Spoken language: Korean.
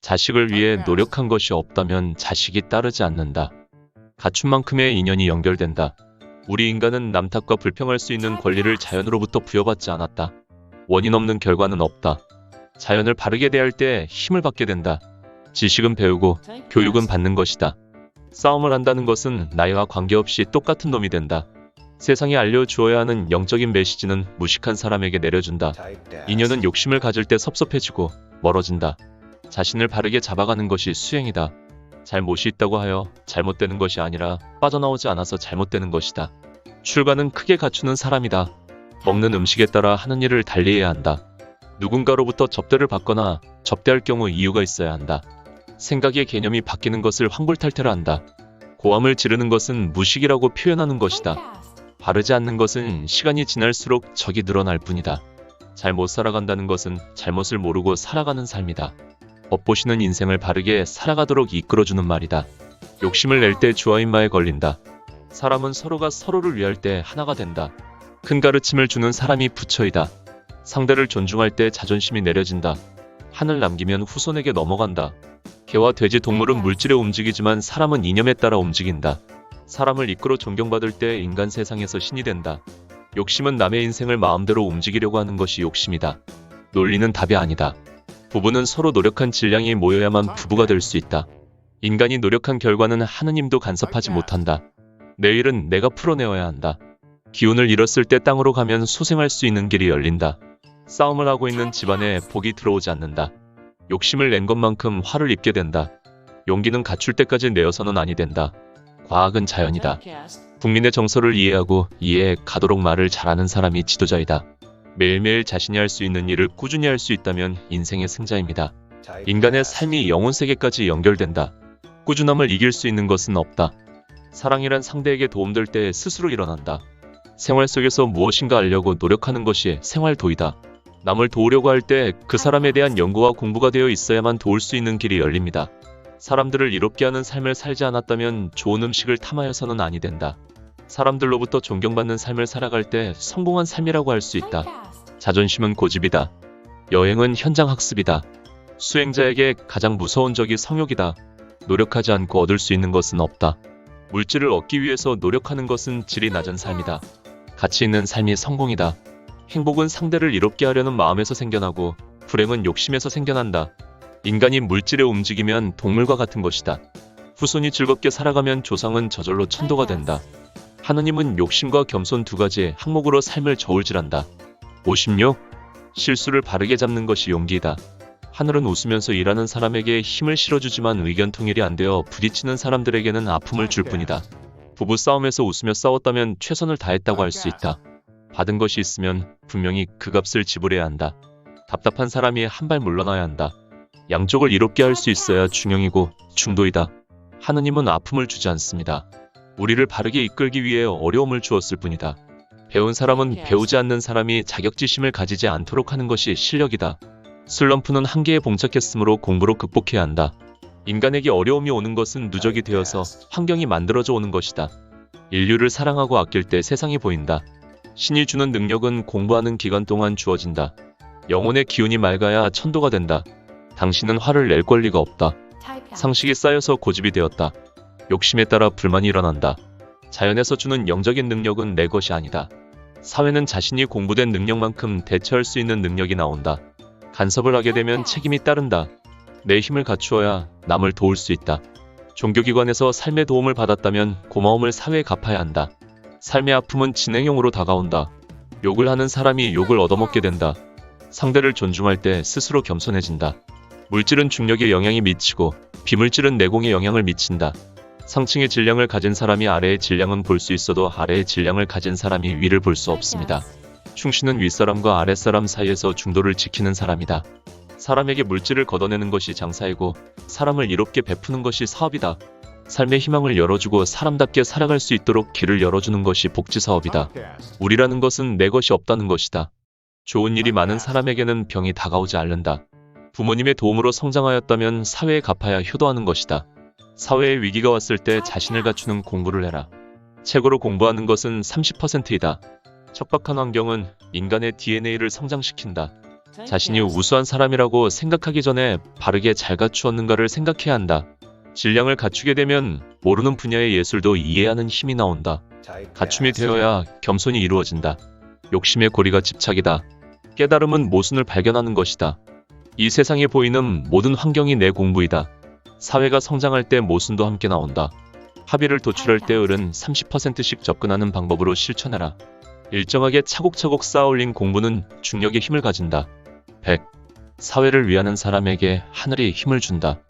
자식을 위해 노력한 것이 없다면 자식이 따르지 않는다. 갖춘 만큼의 인연이 연결된다. 우리 인간은 남 탓과 불평할 수 있는 권리를 자연으로부터 부여받지 않았다. 원인 없는 결과는 없다. 자연을 바르게 대할 때 힘을 받게 된다. 지식은 배우고 교육은 받는 것이다. 싸움을 한다는 것은 나이와 관계없이 똑같은 놈이 된다. 세상에 알려주어야 하는 영적인 메시지는 무식한 사람에게 내려준다. 인연은 욕심을 가질 때 섭섭해지고 멀어진다. 자신을 바르게 잡아가는 것이 수행이다. 잘못이 있다고 하여 잘못되는 것이 아니라 빠져나오지 않아서 잘못되는 것이다. 출가는 크게 갖추는 사람이다. 먹는 음식에 따라 하는 일을 달리해야 한다. 누군가로부터 접대를 받거나 접대할 경우 이유가 있어야 한다. 생각의 개념이 바뀌는 것을 황골탈퇴라 한다. 고함을 지르는 것은 무식이라고 표현하는 것이다. 바르지 않는 것은 시간이 지날수록 적이 늘어날 뿐이다. 잘못 살아간다는 것은 잘못을 모르고 살아가는 삶이다. 엇보시는 인생을 바르게 살아가도록 이끌어주는 말이다. 욕심을 낼 때 주어인마에 걸린다. 사람은 서로가 서로를 위할 때 하나가 된다. 큰 가르침을 주는 사람이 부처이다. 상대를 존중할 때 자존심이 내려진다. 한을 남기면 후손에게 넘어간다. 개와 돼지 동물은 물질에 움직이지만 사람은 이념에 따라 움직인다. 사람을 이끌어 존경받을 때 인간 세상에서 신이 된다. 욕심은 남의 인생을 마음대로 움직이려고 하는 것이 욕심이다. 논리는 답이 아니다. 부부는 서로 노력한 질량이 모여야만 부부가 될 수 있다. 인간이 노력한 결과는 하느님도 간섭하지 못한다. 내일은 내가 풀어내어야 한다. 기운을 잃었을 때 땅으로 가면 소생할 수 있는 길이 열린다. 싸움을 하고 있는 집안에 복이 들어오지 않는다. 욕심을 낸 것만큼 화를 입게 된다. 용기는 갖출 때까지 내어서는 아니 된다. 과학은 자연이다. 국민의 정서를 이해하고 이해해 가도록 말을 잘하는 사람이 지도자이다. 매일매일 자신이 할 수 있는 일을 꾸준히 할 수 있다면 인생의 승자입니다. 인간의 삶이 영혼 세계까지 연결된다. 꾸준함을 이길 수 있는 것은 없다. 사랑이란 상대에게 도움될 때 스스로 일어난다. 생활 속에서 무엇인가 알려고 노력하는 것이 생활도이다. 남을 도우려고 할 때 그 사람에 대한 연구와 공부가 되어 있어야만 도울 수 있는 길이 열립니다. 사람들을 이롭게 하는 삶을 살지 않았다면 좋은 음식을 탐하여서는 아니 된다. 사람들로부터 존경받는 삶을 살아갈 때 성공한 삶이라고 할 수 있다. 자존심은 고집이다. 여행은 현장 학습이다. 수행자에게 가장 무서운 적이 성욕이다. 노력하지 않고 얻을 수 있는 것은 없다. 물질을 얻기 위해서 노력하는 것은 질이 낮은 삶이다. 가치 있는 삶이 성공이다. 행복은 상대를 이롭게 하려는 마음에서 생겨나고 불행은 욕심에서 생겨난다. 인간이 물질에 움직이면 동물과 같은 것이다. 후손이 즐겁게 살아가면 조상은 저절로 천도가 된다. 하느님은 욕심과 겸손 두 가지 항목으로 삶을 저울질한다. 56. 실수를 바르게 잡는 것이 용기이다. 하늘은 웃으면서 일하는 사람에게 힘을 실어주지만 의견 통일이 안 되어 부딪히는 사람들에게는 아픔을 줄 뿐이다. 부부 싸움에서 웃으며 싸웠다면 최선을 다했다고 할 수 있다. 받은 것이 있으면 분명히 그 값을 지불해야 한다. 답답한 사람이 한 발 물러나야 한다. 양쪽을 이롭게 할 수 있어야 중형이고 중도이다. 하느님은 아픔을 주지 않습니다. 우리를 바르게 이끌기 위해 어려움을 주었을 뿐이다. 배운 사람은 배우지 않는 사람이 자격지심을 가지지 않도록 하는 것이 실력이다. 슬럼프는 한계에 봉착했으므로 공부로 극복해야 한다. 인간에게 어려움이 오는 것은 누적이 되어서 환경이 만들어져 오는 것이다. 인류를 사랑하고 아낄 때 세상이 보인다. 신이 주는 능력은 공부하는 기간 동안 주어진다. 영혼의 기운이 맑아야 천도가 된다. 당신은 화를 낼 권리가 없다. 상식이 쌓여서 고집이 되었다. 욕심에 따라 불만이 일어난다. 자연에서 주는 영적인 능력은 내 것이 아니다. 사회는 자신이 공부된 능력만큼 대처할 수 있는 능력이 나온다. 간섭을 하게 되면 책임이 따른다. 내 힘을 갖추어야 남을 도울 수 있다. 종교기관에서 삶의 도움을 받았다면 고마움을 사회에 갚아야 한다. 삶의 아픔은 진행형으로 다가온다. 욕을 하는 사람이 욕을 얻어먹게 된다. 상대를 존중할 때 스스로 겸손해진다. 물질은 중력에 영향이 미치고 비물질은 내공에 영향을 미친다. 상층의 질량을 가진 사람이 아래의 질량은 볼 수 있어도 아래의 질량을 가진 사람이 위를 볼 수 없습니다. 충신은 윗사람과 아랫사람 사이에서 중도를 지키는 사람이다. 사람에게 물질을 걷어내는 것이 장사이고 사람을 이롭게 베푸는 것이 사업이다. 삶의 희망을 열어주고 사람답게 살아갈 수 있도록 길을 열어주는 것이 복지사업이다. 우리라는 것은 내 것이 없다는 것이다. 좋은 일이 많은 사람에게는 병이 다가오지 않는다. 부모님의 도움으로 성장하였다면 사회에 갚아야 효도하는 것이다. 사회에 위기가 왔을 때 자신을 갖추는 공부를 해라. 책으로 공부하는 것은 30%이다. 척박한 환경은 인간의 DNA를 성장시킨다. 자신이 우수한 사람이라고 생각하기 전에 바르게 잘 갖추었는가를 생각해야 한다. 질량을 갖추게 되면 모르는 분야의 예술도 이해하는 힘이 나온다. 갖춤이 되어야 겸손이 이루어진다. 욕심의 고리가 집착이다. 깨달음은 모순을 발견하는 것이다. 이 세상에 보이는 모든 환경이 내 공부이다. 사회가 성장할 때 모순도 함께 나온다. 합의를 도출할 때 을은 30%씩 접근하는 방법으로 실천해라. 일정하게 차곡차곡 쌓아올린 공부는 중력의 힘을 가진다. 100. 사회를 위하는 사람에게 하늘이 힘을 준다.